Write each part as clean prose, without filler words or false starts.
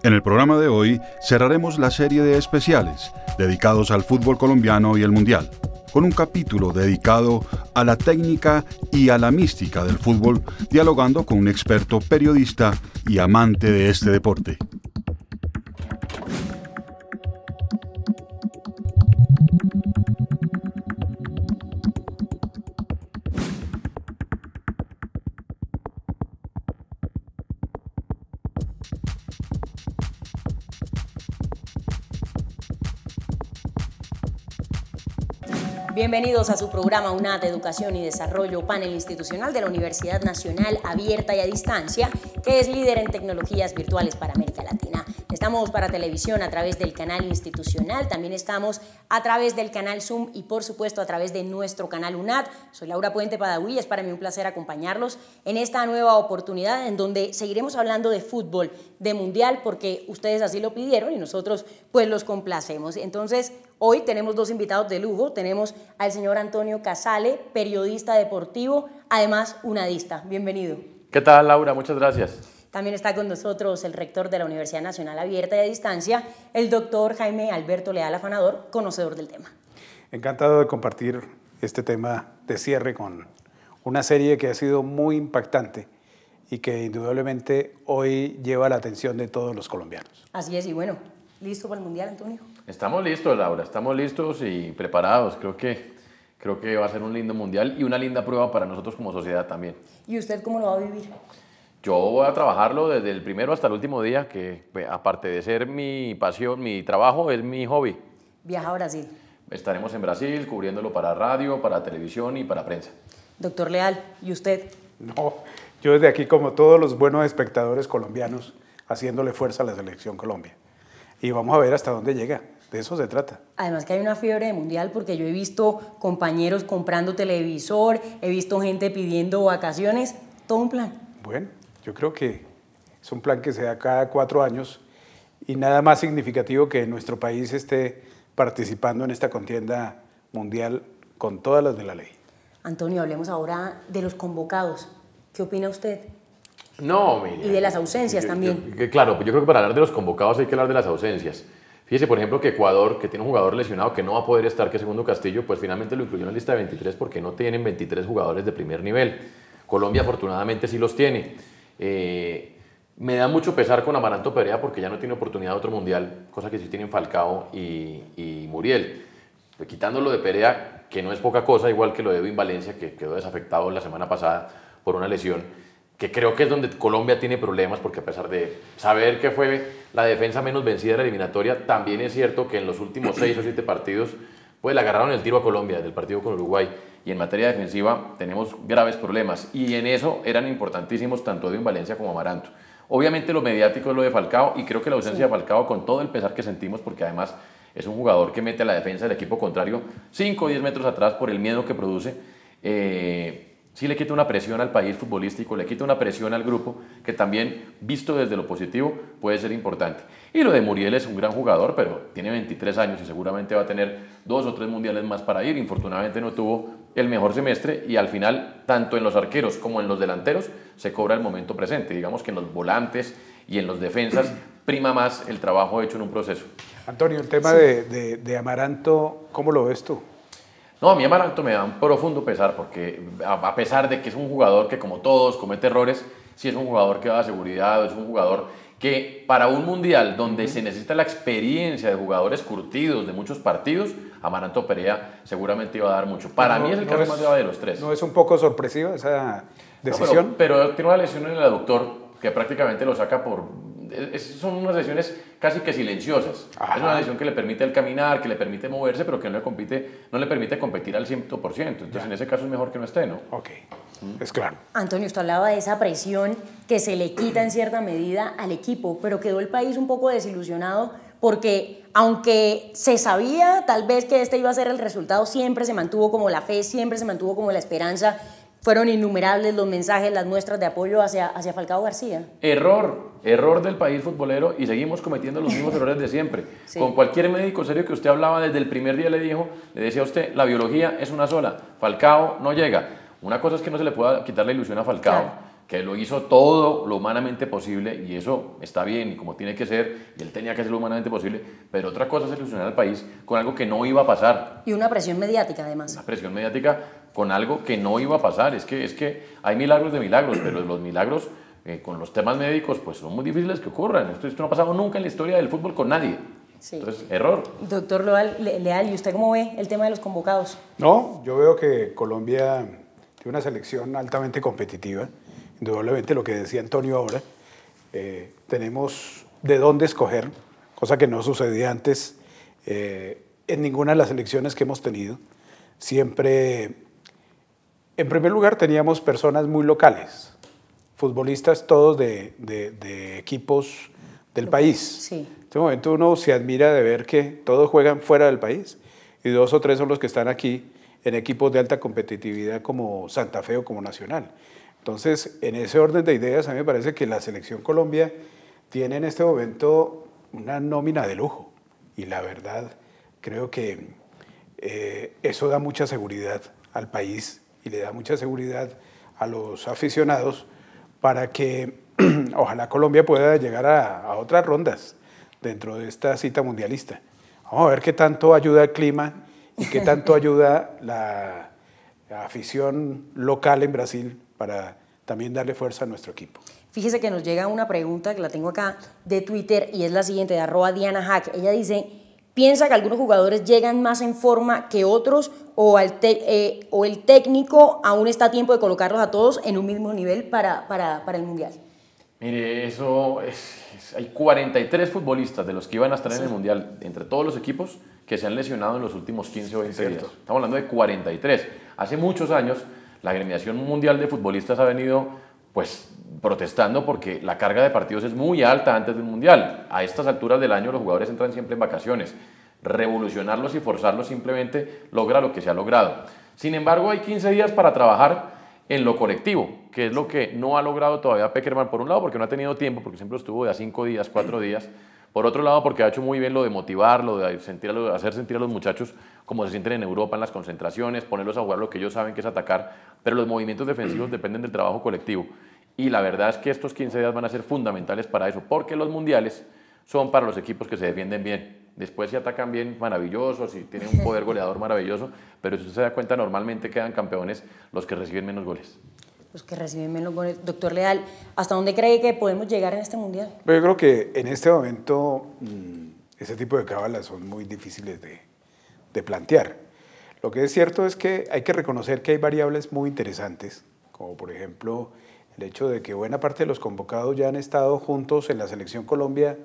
En el programa de hoy cerraremos la serie de especiales dedicados al fútbol colombiano y el Mundial, con un capítulo dedicado a la técnica y a la mística del fútbol, dialogando con un experto periodista y amante de este deporte. Bienvenidos a su programa UNAD Educación y Desarrollo, panel institucional de la Universidad Nacional Abierta y a Distancia, que es líder en tecnologías virtuales para América Latina. Estamos para televisión a través del canal institucional, también estamos a través del canal Zoom y por supuesto a través de nuestro canal UNAD. Soy Laura Puente Padaví y es para mí un placer acompañarlos en esta nueva oportunidad en donde seguiremos hablando de fútbol, de mundial, porque ustedes así lo pidieron y nosotros pues los complacemos. Entonces, hoy tenemos dos invitados de lujo. Tenemos al señor Antonio Casale, periodista deportivo, además unadista. Bienvenido. ¿Qué tal, Laura? Muchas gracias. También está con nosotros el rector de la Universidad Nacional Abierta y a Distancia, el doctor Jaime Alberto Leal Afanador, conocedor del tema. Encantado de compartir este tema de cierre con una serie que ha sido muy impactante y que indudablemente hoy lleva la atención de todos los colombianos. Así es, y bueno, ¿listo para el Mundial, Antonio? Estamos listos, Laura, estamos listos y preparados. Creo que va a ser un lindo Mundial y una linda prueba para nosotros como sociedad también. ¿Y usted cómo lo va a vivir? Yo voy a trabajarlo desde el primero hasta el último día, que aparte de ser mi pasión, mi trabajo es mi hobby. Viaja a Brasil. Estaremos en Brasil cubriéndolo para radio, para televisión y para prensa. Doctor Leal, ¿y usted? No, yo desde aquí, como todos los buenos espectadores colombianos, haciéndole fuerza a la Selección Colombia. Y vamos a ver hasta dónde llega. De eso se trata. Además que hay una fiebre de mundial porque yo he visto compañeros comprando televisor, he visto gente pidiendo vacaciones, todo un plan. Bueno, yo creo que es un plan que se da cada 4 años y nada más significativo que nuestro país esté participando en esta contienda mundial con todas las de la ley. Antonio, hablemos ahora de los convocados. ¿Qué opina usted? No, mire. Y de las ausencias también. Claro, yo creo que para hablar de los convocados hay que hablar de las ausencias. Fíjese, por ejemplo, que Ecuador, que tiene un jugador lesionado que no va a poder estar, que es Segundo Castillo, pues finalmente lo incluyó en la lista de 23 porque no tienen 23 jugadores de primer nivel. Colombia afortunadamente sí los tiene. Me da mucho pesar con Amaranto Perea porque ya no tiene oportunidad de otro mundial, cosa que sí tienen Falcao y Muriel. Quitándolo de Perea, que no es poca cosa, igual que lo de Edwin Valencia, que quedó desafectado la semana pasada por una lesión, que creo que es donde Colombia tiene problemas, porque a pesar de saber que fue la defensa menos vencida de la eliminatoria, también es cierto que en los últimos 6 o 7 partidos pues le agarraron el tiro a Colombia del partido con Uruguay, y en materia defensiva tenemos graves problemas, y en eso eran importantísimos tanto Edwin Valencia como Amaranto. Obviamente lo mediático es lo de Falcao, y creo que la ausencia de Falcao, con todo el pesar que sentimos, porque además es un jugador que mete a la defensa del equipo contrario 5 o 10 metros atrás por el miedo que produce, sí le quita una presión al país futbolístico, le quita una presión al grupo, que también, visto desde lo positivo, puede ser importante. Y lo de Muriel es un gran jugador, pero tiene 23 años y seguramente va a tener 2 o 3 mundiales más para ir. Infortunadamente no tuvo el mejor semestre y al final, tanto en los arqueros como en los delanteros, se cobra el momento presente. Digamos que en los volantes y en los defensas prima más el trabajo hecho en un proceso. Antonio, el tema de Amaranto, ¿cómo lo ves tú? No, a mí Amaranto me da un profundo pesar porque a pesar de que es un jugador que como todos comete errores, sí es un jugador que da seguridad, es un jugador que para un mundial donde se necesita la experiencia de jugadores curtidos de muchos partidos, Amaranto Perea seguramente iba a dar mucho. Para mí es el caso más grave de los 3. ¿No es un poco sorpresiva esa decisión? No, pero tiene una lesión en el aductor que prácticamente lo saca por... son unas lesiones casi que silenciosas. Ajá. Es una lesión que le permite el caminar, que le permite moverse, pero que no le permite competir al 100%. Entonces, en ese caso es mejor que no esté, ¿no? Ok, es claro. Antonio, usted hablaba de esa presión que se le quita en cierta medida al equipo, pero quedó el país un poco desilusionado porque, aunque se sabía tal vez que este iba a ser el resultado, siempre se mantuvo como la fe, siempre se mantuvo como la esperanza. Fueron innumerables los mensajes, las muestras de apoyo hacia Falcao García. Error del país futbolero y seguimos cometiendo los mismos errores de siempre. Sí. Con cualquier médico serio que usted hablaba desde el primer día le decía a usted, la biología es una sola, Falcao no llega. Una cosa es que no se le pueda quitar la ilusión a Falcao, claro, que lo hizo todo lo humanamente posible, y eso está bien y como tiene que ser, y él tenía que hacer lo humanamente posible, pero otra cosa es ilusionar al país con algo que no iba a pasar. Y una presión mediática además. Una presión mediática con algo que no iba a pasar. Es que hay milagros de milagros, pero los milagros con los temas médicos pues son muy difíciles que ocurran. Esto no ha pasado nunca en la historia del fútbol con nadie. Sí. Entonces, error. Doctor Leal, ¿y usted cómo ve el tema de los convocados? No, yo veo que Colombia tiene una selección altamente competitiva. Indudablemente lo que decía Antonio ahora, tenemos de dónde escoger, cosa que no sucedía antes en ninguna de las elecciones que hemos tenido. Siempre, en primer lugar, teníamos personas muy locales, futbolistas todos de equipos del país. Sí. En este momento uno se admira de ver que todos juegan fuera del país y 2 o 3 son los que están aquí en equipos de alta competitividad como Santa Fe o como Nacional. Entonces, en ese orden de ideas, a mí me parece que la Selección Colombia tiene en este momento una nómina de lujo y la verdad creo que eso da mucha seguridad al país y le da mucha seguridad a los aficionados para que ojalá Colombia pueda llegar a otras rondas dentro de esta cita mundialista. Vamos a ver qué tanto ayuda el clima y qué tanto ayuda la afición local en Brasil para también darle fuerza a nuestro equipo. Fíjese que nos llega una pregunta que la tengo acá de Twitter y es la siguiente, de @DianaHack. Ella dice, ¿piensa que algunos jugadores llegan más en forma que otros o el técnico aún está a tiempo de colocarlos a todos en un mismo nivel para el Mundial? Mire, hay 43 futbolistas de los que iban a estar en el Mundial, entre todos los equipos, que se han lesionado en los últimos 15 o 20 días. Estamos hablando de 43. Hace muchos años, la Agremiación Mundial de Futbolistas ha venido pues, protestando porque la carga de partidos es muy alta antes del Mundial. A estas alturas del año los jugadores entran siempre en vacaciones. Revolucionarlos y forzarlos simplemente logra lo que se ha logrado. Sin embargo, hay 15 días para trabajar en lo colectivo, que es lo que no ha logrado todavía Pekerman, por un lado porque no ha tenido tiempo, porque siempre estuvo de a 5 días, 4 días, por otro lado porque ha hecho muy bien lo de motivarlo, de hacer sentir a los muchachos como se sienten en Europa en las concentraciones, ponerlos a jugar lo que ellos saben que es atacar, pero los movimientos defensivos dependen del trabajo colectivo, y la verdad es que estos 15 días van a ser fundamentales para eso, porque los mundiales son para los equipos que se defienden bien. Después si atacan bien, maravillosos, si tienen un poder goleador maravilloso, pero si usted se da cuenta, normalmente quedan campeones los que reciben menos goles. Los que reciben menos goles. Doctor Leal, ¿hasta dónde cree que podemos llegar en este Mundial? Yo creo que en este momento ese tipo de cábalas son muy difíciles de plantear. Lo que es cierto es que hay que reconocer que hay variables muy interesantes, como por ejemplo el hecho de que buena parte de los convocados ya han estado juntos en la Selección Colombia,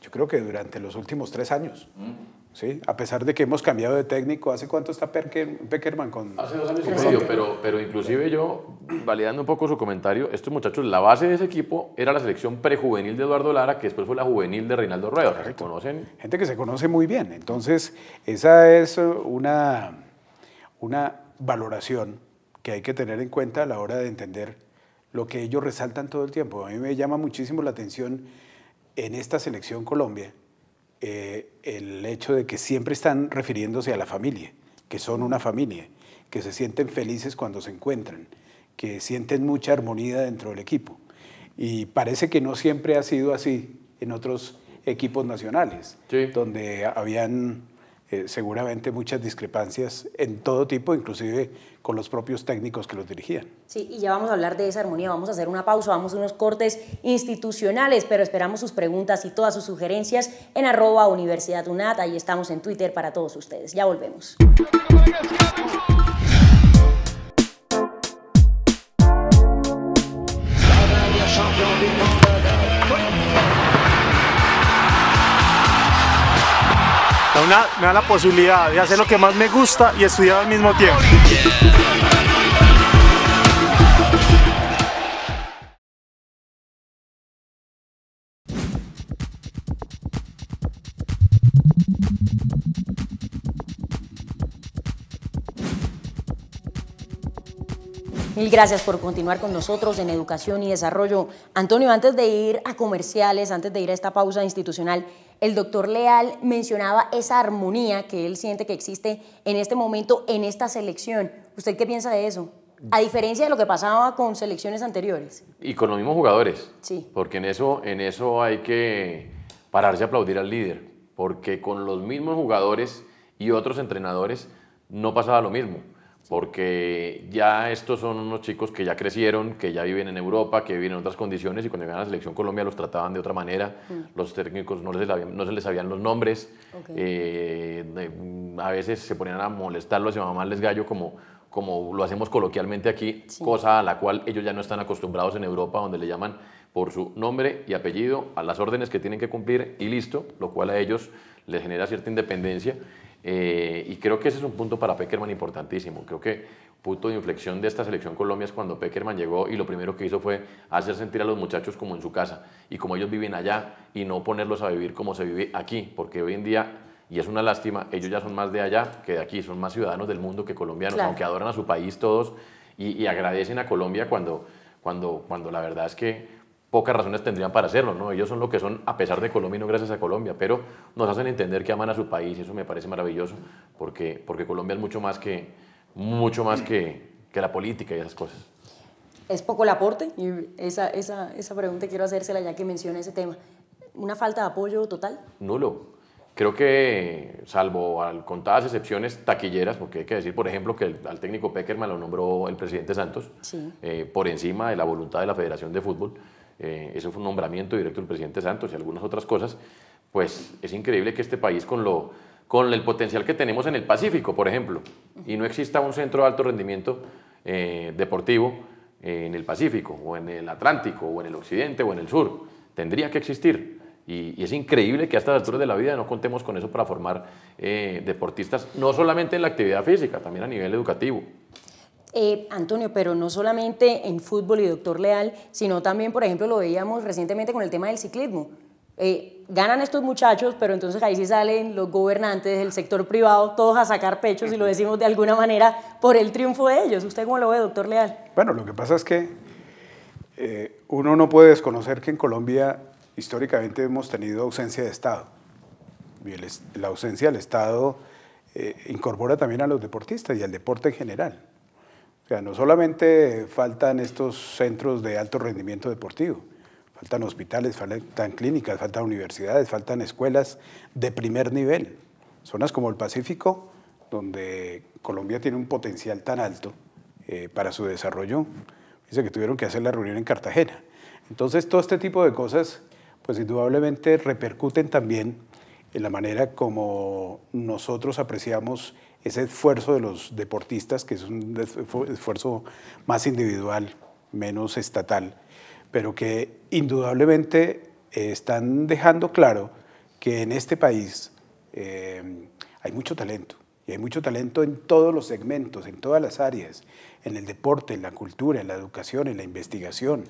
yo creo que durante los últimos 3 años. ¿Sí? A pesar de que hemos cambiado de técnico, ¿hace cuánto está Pekerman con? Hace 2 años y medio, pero inclusive yo, validando un poco su comentario, estos muchachos, la base de ese equipo era la selección prejuvenil de Eduardo Lara, que después fue la juvenil de Reinaldo Rueda. ¿Se conocen? Gente que se conoce muy bien. Entonces, esa es una valoración que hay que tener en cuenta a la hora de entender lo que ellos resaltan todo el tiempo. A mí me llama muchísimo la atención en esta selección Colombia, el hecho de que siempre están refiriéndose a la familia, que son una familia, que se sienten felices cuando se encuentran, que sienten mucha armonía dentro del equipo. Y parece que no siempre ha sido así en otros equipos nacionales, sí, donde habían seguramente muchas discrepancias en todo tipo, inclusive con los propios técnicos que los dirigían. Sí, y ya vamos a hablar de esa armonía, vamos a hacer una pausa, vamos a unos cortes institucionales, pero esperamos sus preguntas y todas sus sugerencias en @universidadunat, ahí estamos en Twitter para todos ustedes. Ya volvemos. Me da la posibilidad de hacer lo que más me gusta y estudiar al mismo tiempo. Mil gracias por continuar con nosotros en Educación y Desarrollo. Antonio, antes de ir a comerciales, antes de ir a esta pausa institucional, el doctor Leal mencionaba esa armonía que él siente que existe en este momento en esta selección. ¿Usted qué piensa de eso? A diferencia de lo que pasaba con selecciones anteriores. Y con los mismos jugadores. Sí. Porque en eso hay que pararse a aplaudir al líder. Porque con los mismos jugadores y otros entrenadores no pasaba lo mismo. Porque ya estos son unos chicos que ya crecieron, que ya viven en Europa, que viven en otras condiciones, y cuando llegaban a la selección Colombia los trataban de otra manera. Los técnicos no se les sabían los nombres. Okay. A veces se ponían a molestarlos y a mamarles gallo como lo hacemos coloquialmente aquí, sí. Cosa a la cual ellos ya no están acostumbrados en Europa, donde le llaman por su nombre y apellido a las órdenes que tienen que cumplir y listo, lo cual a ellos les genera cierta independencia. Y creo que ese es un punto para Pekerman importantísimo. Creo que punto de inflexión de esta selección Colombia es cuando Pekerman llegó y lo primero que hizo fue hacer sentir a los muchachos como en su casa y como ellos viven allá, y no ponerlos a vivir como se vive aquí, porque hoy en día, y es una lástima, ellos ya son más de allá que de aquí, son más ciudadanos del mundo que colombianos, claro. Aunque adoran a su país todos y agradecen a Colombia cuando la verdad es que pocas razones tendrían para hacerlo, ¿no? Ellos son lo que son a pesar de Colombia y no gracias a Colombia, pero nos hacen entender que aman a su país, y eso me parece maravilloso, porque Colombia es mucho más que la política y esas cosas. ¿Es poco el aporte? Y esa pregunta quiero hacérsela ya que menciona ese tema. ¿Una falta de apoyo total? Nulo. Creo que, salvo contadas excepciones taquilleras, porque hay que decir, por ejemplo, que al técnico Pekerman lo nombró el presidente Santos, sí. Por encima de la voluntad de la Federación de Fútbol. Eso fue un nombramiento directo del presidente Santos y algunas otras cosas. Pues es increíble que este país, con el potencial que tenemos en el Pacífico, por ejemplo, y no exista un centro de alto rendimiento deportivo en el Pacífico, o en el Atlántico, o en el Occidente, o en el Sur. Tendría que existir. Y es increíble que a estas alturas de la vida no contemos con eso para formar deportistas, no solamente en la actividad física, también a nivel educativo. Antonio, pero no solamente en fútbol y doctor Leal, sino también, por ejemplo, lo veíamos recientemente con el tema del ciclismo. Ganan estos muchachos, pero entonces ahí sí salen los gobernantes del sector privado, todos a sacar pechos, si lo decimos de alguna manera, por el triunfo de ellos. ¿Usted cómo lo ve, doctor Leal? Bueno, lo que pasa es que uno no puede desconocer que en Colombia históricamente hemos tenido ausencia de Estado. Y la ausencia del Estado incorpora también a los deportistas y al deporte en general. O sea, no solamente faltan estos centros de alto rendimiento deportivo, faltan hospitales, faltan clínicas, faltan universidades, faltan escuelas de primer nivel. Zonas como el Pacífico, donde Colombia tiene un potencial tan alto para su desarrollo, dice que tuvieron que hacer la reunión en Cartagena. Entonces, todo este tipo de cosas, pues indudablemente repercuten también en la manera como nosotros apreciamos ese esfuerzo de los deportistas, que es un esfuerzo más individual, menos estatal, pero que indudablemente están dejando claro que en este país hay mucho talento, y hay mucho talento en todos los segmentos, en todas las áreas, en el deporte, en la cultura, en la educación, en la investigación,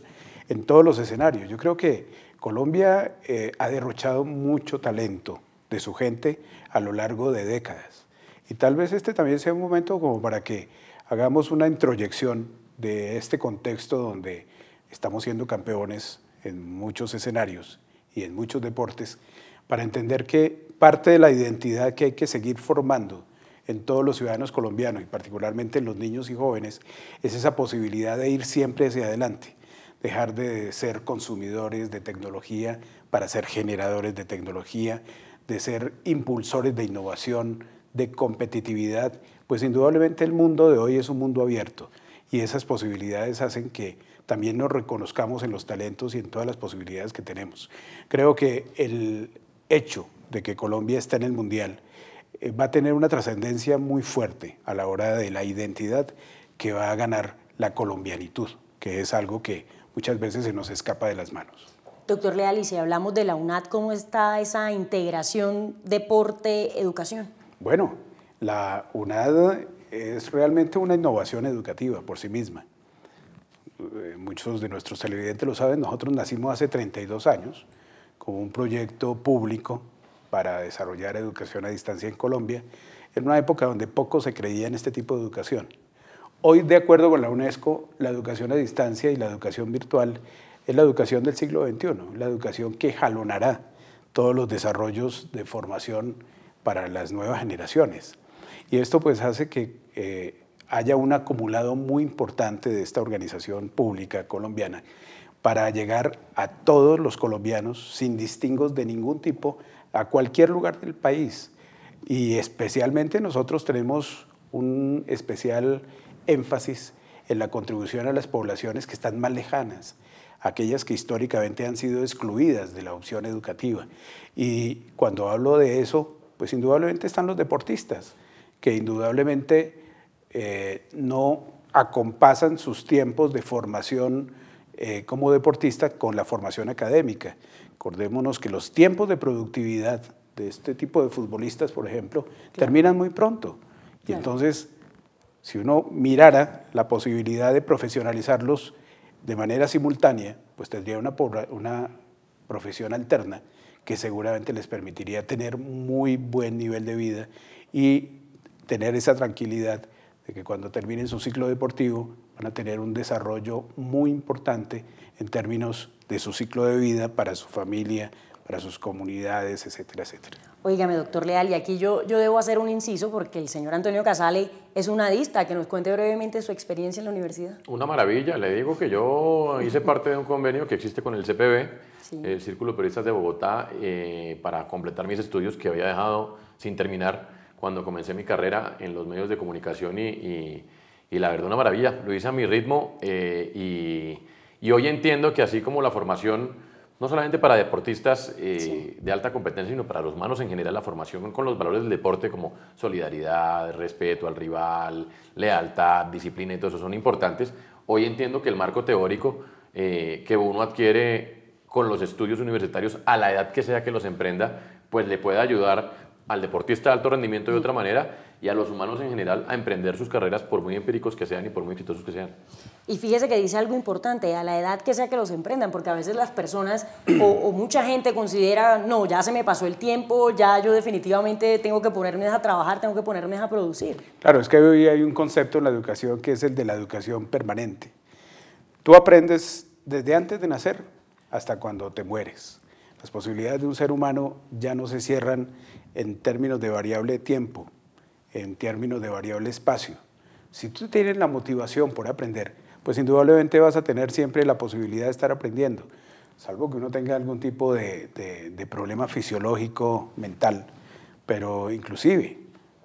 en todos los escenarios. Yo creo que Colombia ha derrochado mucho talento de su gente a lo largo de décadas. Y tal vez este también sea un momento como para que hagamos una introyección de este contexto donde estamos siendo campeones en muchos escenarios y en muchos deportes, para entender que parte de la identidad que hay que seguir formando en todos los ciudadanos colombianos y particularmente en los niños y jóvenes es esa posibilidad de ir siempre hacia adelante, dejar de ser consumidores de tecnología para ser generadores de tecnología, de ser impulsores de innovación, de competitividad, pues indudablemente el mundo de hoy es un mundo abierto y esas posibilidades hacen que también nos reconozcamos en los talentos y en todas las posibilidades que tenemos. Creo que el hecho de que Colombia esté en el Mundial va a tener una trascendencia muy fuerte a la hora de la identidad que va a ganar la colombianitud, que es algo que muchas veces se nos escapa de las manos. Doctor Leal, y si hablamos de la UNAD, ¿cómo está esa integración deporte-educación? Bueno, la UNAD es realmente una innovación educativa por sí misma. Muchos de nuestros televidentes lo saben, nosotros nacimos hace 32 años como un proyecto público para desarrollar educación a distancia en Colombia, en una época donde poco se creía en este tipo de educación. Hoy, de acuerdo con la UNESCO, la educación a distancia y la educación virtual es la educación del siglo XXI, la educación que jalonará todos los desarrollos de formación para las nuevas generaciones. Y esto pues hace que haya un acumulado muy importante de esta organización pública colombiana para llegar a todos los colombianos sin distingos de ningún tipo a cualquier lugar del país. Y especialmente nosotros tenemos un especial énfasis en la contribución a las poblaciones que están más lejanas, aquellas que históricamente han sido excluidas de la opción educativa. Y cuando hablo de eso, pues indudablemente están los deportistas, que indudablemente no acompasan sus tiempos de formación como deportista con la formación académica. Acordémonos que los tiempos de productividad de este tipo de futbolistas, por ejemplo, terminan muy pronto. Y entonces, si uno mirara la posibilidad de profesionalizarlos de manera simultánea, pues tendría una profesión alterna que seguramente les permitiría tener muy buen nivel de vida y tener esa tranquilidad de que cuando terminen su ciclo deportivo van a tener un desarrollo muy importante en términos de su ciclo de vida para su familia, para sus comunidades, etcétera, etcétera. Óigame, doctor Leal, y aquí yo debo hacer un inciso porque el señor Antonio Casale es un adista, que nos cuente brevemente su experiencia en la universidad. Una maravilla, le digo que yo hice parte de un convenio que existe con el CPB, sí, el Círculo de Periodistas de Bogotá, para completar mis estudios que había dejado sin terminar cuando comencé mi carrera en los medios de comunicación y la verdad una maravilla, lo hice a mi ritmo y hoy entiendo que así como la formación no solamente para deportistas sí, de alta competencia, sino para los humanos en general, la formación con los valores del deporte como solidaridad, respeto al rival, lealtad, disciplina y todo eso son importantes. Hoy entiendo que el marco teórico que uno adquiere con los estudios universitarios a la edad que sea que los emprenda, pues le puede ayudar al deportista de alto rendimiento de otra manera y a los humanos en general a emprender sus carreras por muy empíricos que sean y por muy exitosos que sean. Y fíjese que dice algo importante, a la edad que sea que los emprendan, porque a veces las personas o mucha gente considera, no, ya se me pasó el tiempo, ya yo definitivamente tengo que ponerme a trabajar, tengo que ponerme a producir. Claro, es que hoy hay un concepto en la educación que es el de la educación permanente. Tú aprendes desde antes de nacer hasta cuando te mueres. Las posibilidades de un ser humano ya no se cierran en términos de variable tiempo, en términos de variable espacio. Si tú tienes la motivación por aprender, pues indudablemente vas a tener siempre la posibilidad de estar aprendiendo, salvo que uno tenga algún tipo de problema fisiológico, mental. Pero inclusive,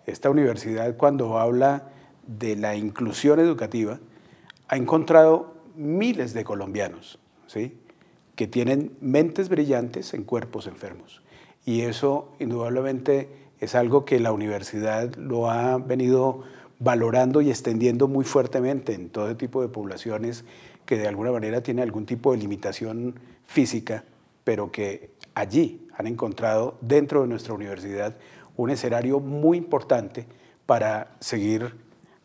esta universidad cuando habla de la inclusión educativa, ha encontrado miles de colombianos, ¿sí?, que tienen mentes brillantes en cuerpos enfermos. Y eso indudablemente es algo que la universidad lo ha venido valorando y extendiendo muy fuertemente en todo tipo de poblaciones que de alguna manera tienen algún tipo de limitación física, pero que allí han encontrado dentro de nuestra universidad un escenario muy importante para seguir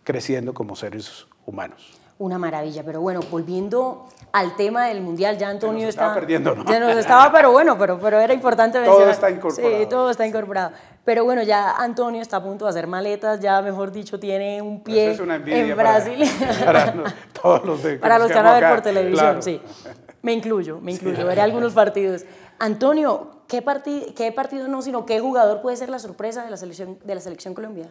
creciendo como seres humanos. Una maravilla, pero bueno, volviendo al tema del Mundial, ya Antonio estaba perdiendo, ¿no? Ya nos estaba, pero bueno, pero era importante mencionar. Todo está incorporado. Sí, todo está incorporado. Pero bueno, ya Antonio está a punto de hacer maletas, ya mejor dicho, tiene un pie es una envidia en Brasil. Para todos los de para los que van a ver por televisión, claro. Sí. Me incluyo, veré algunos partidos. Antonio, ¿qué partido no, sino qué jugador puede ser la sorpresa de la selección colombiana?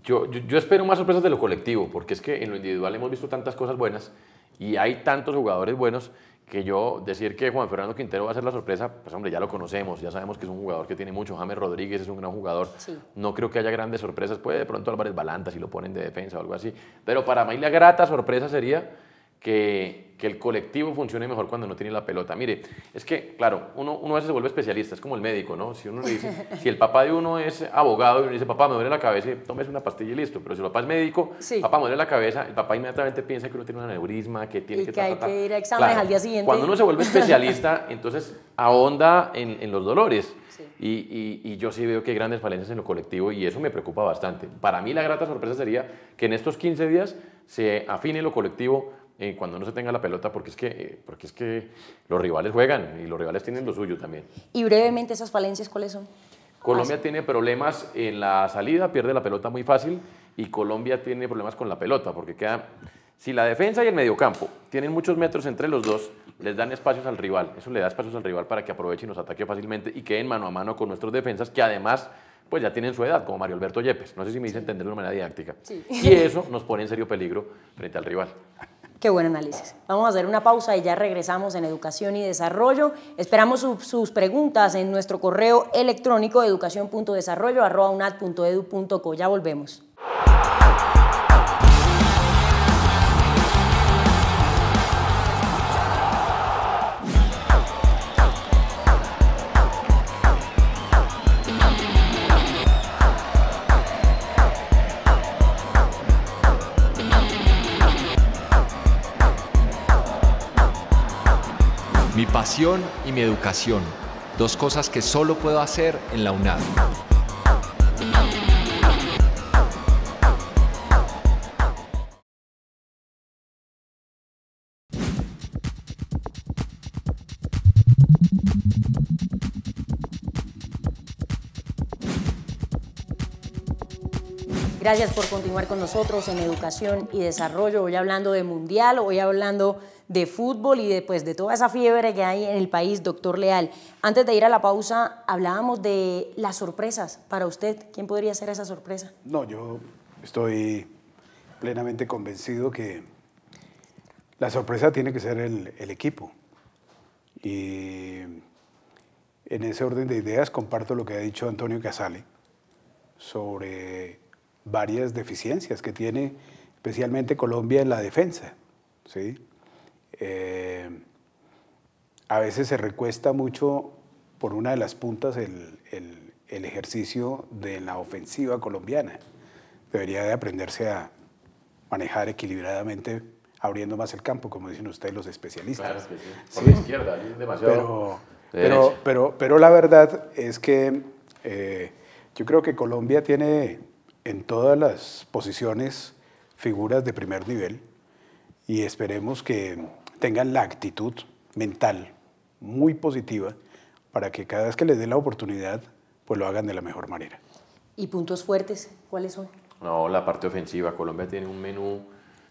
Yo espero más sorpresas de lo colectivo, porque es que en lo individual hemos visto tantas cosas buenas y hay tantos jugadores buenos que yo decir que Juan Fernando Quintero va a ser la sorpresa, pues hombre, ya lo conocemos, ya sabemos que es un jugador que tiene mucho. James Rodríguez es un gran jugador, sí. No creo que haya grandes sorpresas, puede de pronto Álvarez Balanta si lo ponen de defensa o algo así, pero para mí la grata sorpresa sería que el colectivo funcione mejor cuando no tiene la pelota. Mire, es que, claro, uno a veces se vuelve especialista, es como el médico, ¿no? Si uno le dice, si el papá de uno es abogado y uno dice, papá, me duele la cabeza, tómese una pastilla y listo. Pero si el papá es médico, sí. Papá, me duele la cabeza, el papá inmediatamente piensa que uno tiene un aneurisma, que tiene que hay que ir a exámenes al día siguiente. Cuando uno se vuelve especialista, entonces ahonda en los dolores. Sí. Y yo sí veo que hay grandes falencias en lo colectivo y eso me preocupa bastante. Para mí la grata sorpresa sería que en estos 15 días se afine lo colectivo cuando no se tenga la pelota, porque es que los rivales juegan y los rivales tienen lo suyo también. Y brevemente, ¿esas falencias cuáles son? Colombia tiene problemas en la salida, pierde la pelota muy fácil, y Colombia tiene problemas con la pelota, porque si la defensa y el mediocampo tienen muchos metros entre los dos, les dan espacios al rival, eso le da espacios al rival para que aproveche y nos ataque fácilmente y queden mano a mano con nuestros defensas, que además pues ya tienen su edad, como Mario Alberto Yepes. No sé si me hice entender de una manera didáctica. Sí. Y eso nos pone en serio peligro frente al rival. Qué buen análisis. Vamos a hacer una pausa y ya regresamos en Educación y Desarrollo. Esperamos sus preguntas en nuestro correo electrónico educacion.desarrollo@unad.edu.co. Ya volvemos. Mi pasión y mi educación, dos cosas que solo puedo hacer en la UNAD. Gracias por continuar con nosotros en Educación y Desarrollo, hoy hablando de Mundial, hoy hablando de fútbol y de toda esa fiebre que hay en el país, doctor Leal. Antes de ir a la pausa, hablábamos de las sorpresas para usted. ¿Quién podría ser esa sorpresa? No, yo estoy plenamente convencido que la sorpresa tiene que ser el equipo. Y en ese orden de ideas comparto lo que ha dicho Antonio Casale sobre varias deficiencias que tiene especialmente Colombia en la defensa, ¿sí? A veces se recuesta mucho por una de las puntas el ejercicio de la ofensiva colombiana. Debería de aprenderse a manejar equilibradamente, abriendo más el campo, como dicen ustedes los especialistas. Claro que sí. Por la izquierda, es demasiado. Pero la verdad es que yo creo que Colombia tiene en todas las posiciones figuras de primer nivel y esperemos que tengan la actitud mental muy positiva para que cada vez que les dé la oportunidad, pues lo hagan de la mejor manera. ¿Y puntos fuertes cuáles son? No, la parte ofensiva. Colombia tiene un menú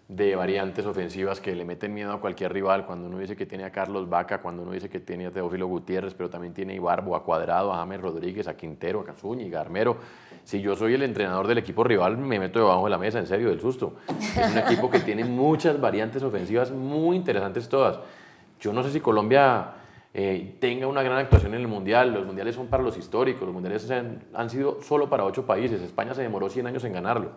de variantes ofensivas que le meten miedo a cualquier rival. Cuando uno dice que tiene a Carlos Vaca, cuando uno dice que tiene a Teófilo Gutiérrez, pero también tiene a Ibarbo, a Cuadrado, a James Rodríguez, a Quintero, a Zúñiga, a Armero. Si yo soy el entrenador del equipo rival, me meto debajo de la mesa, en serio, del susto. Es un equipo que tiene muchas variantes ofensivas muy interesantes todas. Yo no sé si Colombia tenga una gran actuación en el Mundial. Los Mundiales son para los históricos, los Mundiales han sido solo para 8 países. España se demoró 100 años en ganarlo.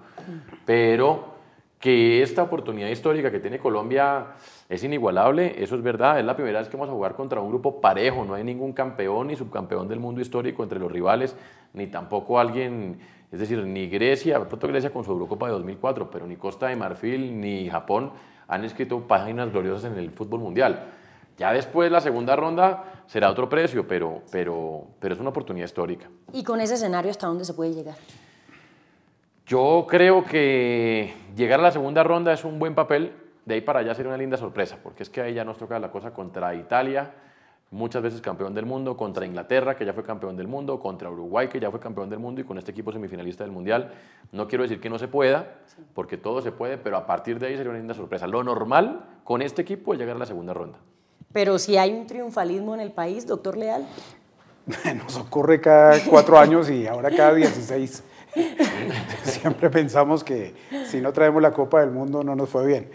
Pero que esta oportunidad histórica que tiene Colombia es inigualable, eso es verdad. Es la primera vez que vamos a jugar contra un grupo parejo. No hay ningún campeón ni subcampeón del mundo histórico entre los rivales, ni tampoco alguien, es decir, ni Grecia, de pronto Grecia con su Eurocopa de 2004, pero ni Costa de Marfil ni Japón han escrito páginas gloriosas en el fútbol mundial. Ya después la segunda ronda será otro precio, pero es una oportunidad histórica. ¿Y con ese escenario hasta dónde se puede llegar? Yo creo que llegar a la segunda ronda es un buen papel, de ahí para allá sería una linda sorpresa, porque es que ahí ya nos toca la cosa contra Italia, muchas veces campeón del mundo, contra Inglaterra, que ya fue campeón del mundo, contra Uruguay, que ya fue campeón del mundo, y con este equipo semifinalista del Mundial. No quiero decir que no se pueda, porque todo se puede, pero a partir de ahí sería una linda sorpresa. Lo normal con este equipo es llegar a la segunda ronda. Pero si hay un triunfalismo en el país, doctor Leal. Nos ocurre cada 4 años y ahora cada 16. Siempre pensamos que si no traemos la Copa del Mundo no nos fue bien.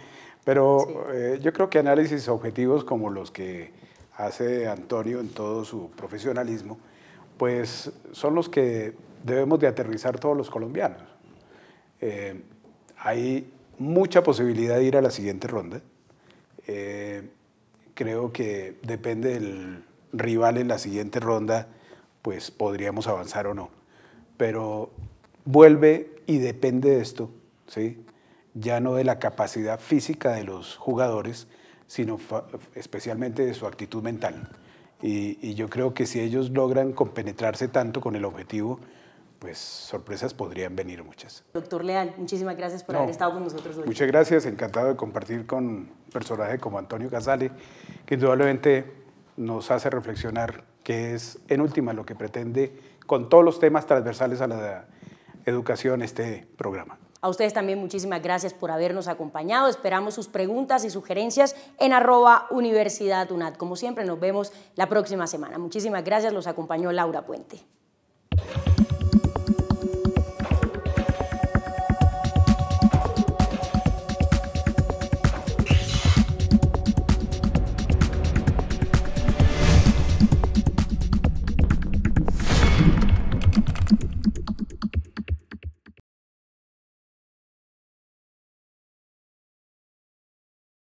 Pero sí, yo creo que análisis objetivos como los que hace Antonio en todo su profesionalismo, pues son los que debemos de aterrizar todos los colombianos. Hay mucha posibilidad de ir a la siguiente ronda. Creo que depende del rival en la siguiente ronda, pues podríamos avanzar o no. Pero vuelve y depende de esto, ¿sí? Ya no de la capacidad física de los jugadores, sino especialmente de su actitud mental. Y yo creo que si ellos logran compenetrarse tanto con el objetivo, pues sorpresas podrían venir muchas. Doctor Leal, muchísimas gracias por haber estado con nosotros hoy. Muchas gracias, encantado de compartir con un personaje como Antonio Casale, que indudablemente nos hace reflexionar que es en última lo que pretende con todos los temas transversales a la educación este programa. A ustedes también muchísimas gracias por habernos acompañado. Esperamos sus preguntas y sugerencias en @universidadunad. Como siempre, nos vemos la próxima semana. Muchísimas gracias. Los acompañó Laura Puente.